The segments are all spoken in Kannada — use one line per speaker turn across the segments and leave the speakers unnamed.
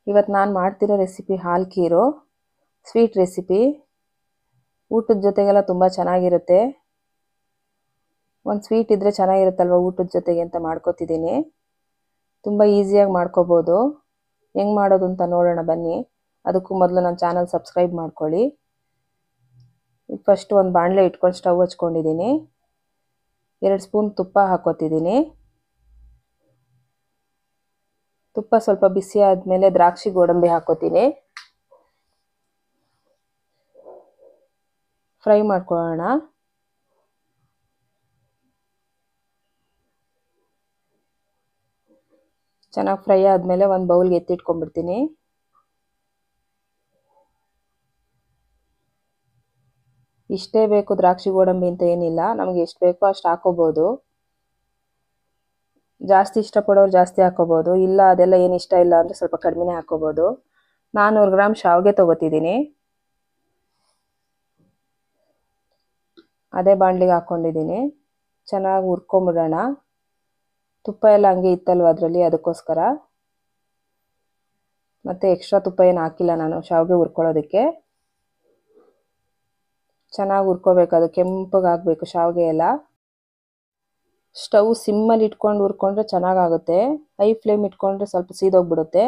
ಇವತ್ತು ನಾನು ಮಾಡ್ತಿರೋ ರೆಸಿಪಿ ಹಾಲು ಖೀರು ಸ್ವೀಟ್ ರೆಸಿಪಿ. ಊಟದ ಜೊತೆಗೆಲ್ಲ ತುಂಬ ಚೆನ್ನಾಗಿರುತ್ತೆ. ಒಂದು ಸ್ವೀಟ್ ಇದ್ದರೆ ಚೆನ್ನಾಗಿರುತ್ತಲ್ವ ಊಟದ ಜೊತೆಗೆ ಅಂತ ಮಾಡ್ಕೊತಿದ್ದೀನಿ. ತುಂಬ ಈಸಿಯಾಗಿ ಮಾಡ್ಕೋಬೋದು. ಹೆಂಗೆ ಮಾಡೋದು ಅಂತ ನೋಡೋಣ ಬನ್ನಿ. ಅದಕ್ಕೂ ಮೊದಲು ನನ್ನ ಚಾನಲ್ ಸಬ್ಸ್ಕ್ರೈಬ್ ಮಾಡ್ಕೊಳ್ಳಿ. ಈಗ ಫಸ್ಟ್ ಒಂದು ಬಾಣಲೆ ಇಟ್ಕೊಂಡು ಸ್ಟವ್ ಹಚ್ಕೊಂಡಿದ್ದೀನಿ. 2 ಸ್ಪೂನ್ ತುಪ್ಪ ಹಾಕೋತಿದ್ದೀನಿ. ತುಪ್ಪ ಸ್ವಲ್ಪ ಬಿಸಿ ಆದಮೇಲೆ ದ್ರಾಕ್ಷಿ ಗೋಡಂಬಿ ಹಾಕೋತೀನಿ. ಫ್ರೈ ಮಾಡ್ಕೊಳ್ಳೋಣ. ಚೆನ್ನಾಗಿ ಫ್ರೈ ಆದಮೇಲೆ ಒಂದು ಬೌಲ್ಗೆ ಎತ್ತಿಟ್ಕೊಂಡ್ಬಿಡ್ತೀನಿ. ಇಷ್ಟೇ ಬೇಕು ದ್ರಾಕ್ಷಿ ಗೋಡಂಬಿ ಅಂತ ಏನಿಲ್ಲ, ನಮಗೆ ಎಷ್ಟು ಬೇಕೋ ಅಷ್ಟು ಹಾಕೋಬೋದು. ಜಾಸ್ತಿ ಇಷ್ಟಪಡೋರು ಜಾಸ್ತಿ ಹಾಕೋಬೋದು, ಇಲ್ಲ ಅದೆಲ್ಲ ಏನು ಇಷ್ಟ ಇಲ್ಲ ಅಂದರೆ ಸ್ವಲ್ಪ ಕಡಿಮೆನೇ ಹಾಕೋಬೋದು. 400 ಗ್ರಾಮ್ ಶಾವಿಗೆ ತೊಗೋತಿದ್ದೀನಿ. ಅದೇ ಬಾಣಲಿಗೆ ಹಾಕ್ಕೊಂಡಿದ್ದೀನಿ. ಚೆನ್ನಾಗಿ ಹುರ್ಕೊಂಬಿಡೋಣ. ತುಪ್ಪ ಎಲ್ಲ ಹಂಗೆ ಇತ್ತಲ್ವ ಅದರಲ್ಲಿ, ಅದಕ್ಕೋಸ್ಕರ. ಮತ್ತು ಎಕ್ಸ್ಟ್ರಾ ತುಪ್ಪ ಏನು ಹಾಕಿಲ್ಲ ನಾನು ಶಾವಿಗೆ ಹುರ್ಕೊಳ್ಳೋದಕ್ಕೆ. ಚೆನ್ನಾಗಿ ಹುರ್ಕೋಬೇಕು, ಅದು ಕೆಂಪಗಾಗಬೇಕು ಶಾವಿಗೆ ಎಲ್ಲ. ಸ್ಟವ್ ಸಿಮ್ಮಲ್ಲಿ ಇಟ್ಕೊಂಡು ಹುರ್ಕೊಂಡ್ರೆ ಚೆನ್ನಾಗಾಗುತ್ತೆ. ಹೈ ಫ್ಲೇಮ್ ಇಟ್ಕೊಂಡ್ರೆ ಸ್ವಲ್ಪ ಸೀದೋಗ್ಬಿಡುತ್ತೆ.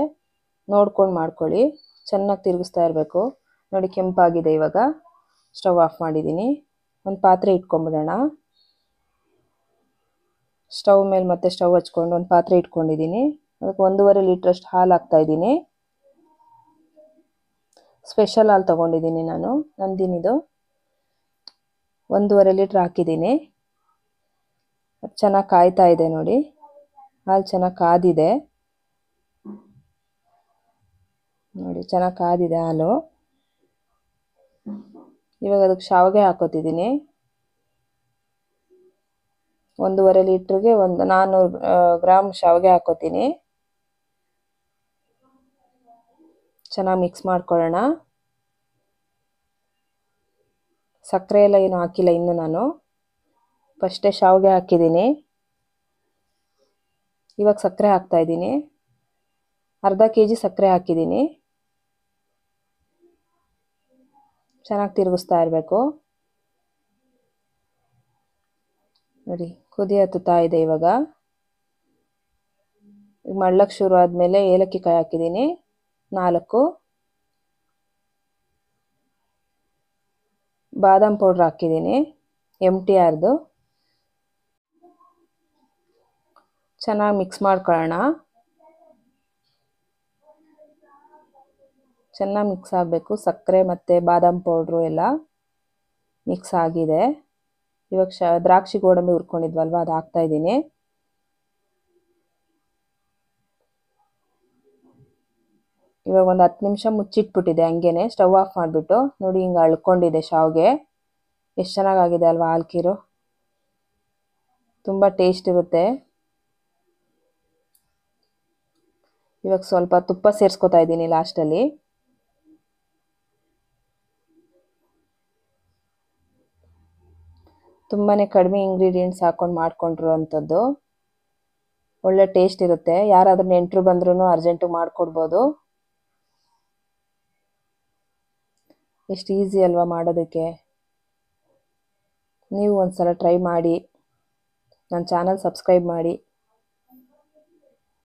ನೋಡ್ಕೊಂಡು ಮಾಡ್ಕೊಳ್ಳಿ. ಚೆನ್ನಾಗಿ ತಿರುಗಿಸ್ತಾ ಇರಬೇಕು. ನೋಡಿ ಕೆಂಪಾಗಿದೆ. ಇವಾಗ ಸ್ಟವ್ ಆಫ್ ಮಾಡಿದ್ದೀನಿ. ಒಂದು ಪಾತ್ರೆ ಇಟ್ಕೊಂಬಿಡೋಣ. ಸ್ಟವ್ ಮೇಲೆ ಮತ್ತೆ ಸ್ಟವ್ ಹಚ್ಕೊಂಡು ಒಂದು ಪಾತ್ರೆ ಇಟ್ಕೊಂಡಿದ್ದೀನಿ. ಅದಕ್ಕೆ 1.5 ಲೀಟ್ರಷ್ಟು ಹಾಲು ಹಾಕ್ತಾಯಿದ್ದೀನಿ. ಸ್ಪೆಷಲ್ ಹಾಲು ತೊಗೊಂಡಿದ್ದೀನಿ ನಾನು, ನಂದಿನಿದು. 1.5 ಲೀಟ್ರ್ ಹಾಕಿದ್ದೀನಿ. ಚೆನ್ನಾಗಿ ಕಾಯ್ತಾ ಇದೆ ನೋಡಿ. ಹಾಲು ಚೆನ್ನಾಗಿ ಕಾದಿದೆ ನೋಡಿ, ಚೆನ್ನಾಗಿ ಕಾದಿದೆ ಹಾಲು. ಇವಾಗ ಅದಕ್ಕೆ ಶಾವಿಗೆ ಹಾಕೋತಿದ್ದೀನಿ. 1.5 ಲೀಟ್ರಿಗೆ 400 ಗ್ರಾಮ್ ಶಾವಿಗೆ ಹಾಕೋತೀನಿ. ಚೆನ್ನಾಗಿ ಮಿಕ್ಸ್ ಮಾಡ್ಕೊಳ್ಳೋಣ. ಸಕ್ಕರೆ ಎಲ್ಲ ಏನು ಹಾಕಿಲ್ಲ ಇನ್ನು ನಾನು, ಫಸ್ಟೇ ಶಾವಿಗೆ ಹಾಕಿದ್ದೀನಿ. ಇವಾಗ ಸಕ್ಕರೆ ಹಾಕ್ತಾಯಿದ್ದೀನಿ. ಅರ್ಧ kg ಸಕ್ಕರೆ ಹಾಕಿದ್ದೀನಿ. ಚೆನ್ನಾಗಿ ತಿರುಗಿಸ್ತಾ ಇರಬೇಕು ನೋಡಿ. ಕುದಿ ಹತ್ತುತ್ತಾ ಇದೆ. ಇವಾಗ ಮಳ್ಳಕ್ಕೆ ಶುರು ಆದಮೇಲೆ ಏಲಕ್ಕಿ ಕಾಯಿ ಹಾಕಿದ್ದೀನಿ 4. ಬಾದಾಮ್ ಪೌಡ್ರ್ ಹಾಕಿದ್ದೀನಿ MTRದು. ಚೆನ್ನಾಗಿ ಮಿಕ್ಸ್ ಮಾಡ್ಕೊಳ್ಳೋಣ. ಚೆನ್ನಾಗಿ ಮಿಕ್ಸ್ ಆಗಬೇಕು. ಸಕ್ಕರೆ ಮತ್ತು ಬಾದಾಮ್ ಪೌಡ್ರು ಎಲ್ಲ ಮಿಕ್ಸ್ ಆಗಿದೆ. ಇವಾಗ ದ್ರಾಕ್ಷಿ ಗೋಡಂಬಿ ಹುರ್ಕೊಂಡಿದ್ವಲ್ವ, ಅದು ಹಾಕ್ತಾಯಿದ್ದೀನಿ. ಇವಾಗ ಒಂದು 10 ನಿಮಿಷ ಮುಚ್ಚಿಟ್ಬಿಟ್ಟಿದೆ ಹಂಗೇನೆ, ಸ್ಟವ್ ಆಫ್ ಮಾಡಿಬಿಟ್ಟು. ನೋಡಿ ಹಿಂಗೆ ಅಳ್ಕೊಂಡಿದೆ ಶಾವಿಗೆ. ಎಷ್ಟು ಚೆನ್ನಾಗಾಗಿದೆ ಅಲ್ವಾ ಹಾಲು ಖೀರು. ತುಂಬ ಟೇಸ್ಟ್ ಇರುತ್ತೆ. ಇವಾಗ ಸ್ವಲ್ಪ ತುಪ್ಪ ಸೇರಿಸ್ಕೊತಾ ಇದ್ದೀನಿ ಲಾಸ್ಟಲ್ಲಿ. ತುಂಬಾ ಕಡಿಮೆ ಇಂಗ್ರೀಡಿಯೆಂಟ್ಸ್ ಹಾಕ್ಕೊಂಡು ಮಾಡ್ಕೊಂಡಿರೋ ಅಂಥದ್ದು. ಒಳ್ಳೆ ಟೇಸ್ಟ್ ಇರುತ್ತೆ. ಯಾರಾದ್ರೂ ನೆಂಟರು ಬಂದ್ರೂ ಅರ್ಜೆಂಟಿಗೆ ಮಾಡಿಕೊಡ್ಬೋದು. ಎಷ್ಟು ಈಸಿ ಅಲ್ವಾ ಮಾಡೋದಕ್ಕೆ. ನೀವು ಒಂದು ಸಲ ಟ್ರೈ ಮಾಡಿ. ನನ್ನ ಚಾನಲ್ ಸಬ್ಸ್ಕ್ರೈಬ್ ಮಾಡಿ.